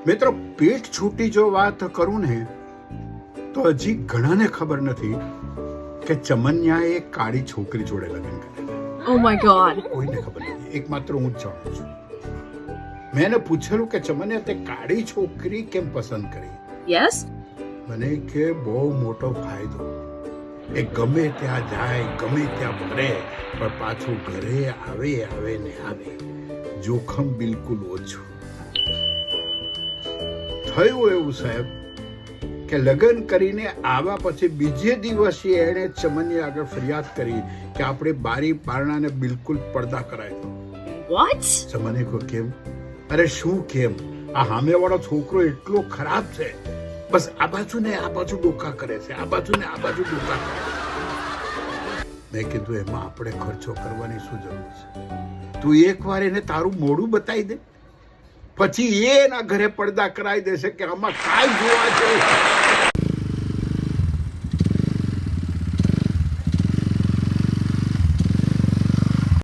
મિત્રો, પેટ છૂટી જો વાત કરું ને તો હજી ઘણાને ખબર નથી કે ચમન્યાએ એક કાળી છોકરી જોડે લગ્ન કર્યા. Oh my god. કોઈને ખબર નથી, એકમાત્ર હું જ જાણું છું. મેં એને પૂછેલું કે ચમન્યા તે કાળી છોકરી કેમ પસંદ કરી? Yes? મને કે બહુ મોટો ફાયદો, એ ગમે ત્યાં જાય, ગમે ત્યાં ફરે, પણ પાછું ઘરે આવે ને આવે, જોખમ બિલકુલ ઓછું. થયું એવું સાહેબ કે લગ્ન કરીને આવ્યા પછી બીજે દિવસે એણે ચમન્યા આગળ ફરિયાદ કરી કે આપણે બારી બારણાને બિલકુલ પડદા કરાવી દો. What? ચમન્યા કહ્યું કેમ? અરે શું કેમ, આ સામેવાળો છોકરો એટલો ખરાબ છે, બસ આ બાજુ ને આ બાજુ ડોકા કરે છે, આ બાજુ ને આ બાજુ ડોકા કરે છે. મેં કીધું એમાં આપણે ખર્ચો કરવાની શું જરૂર છે? તું એકવાર એને તારું મોઢું બતાવી દે, પછી એ એના ઘરે પડદા કરાવી દેશે કે આમાં કાંઈ જોવા છે.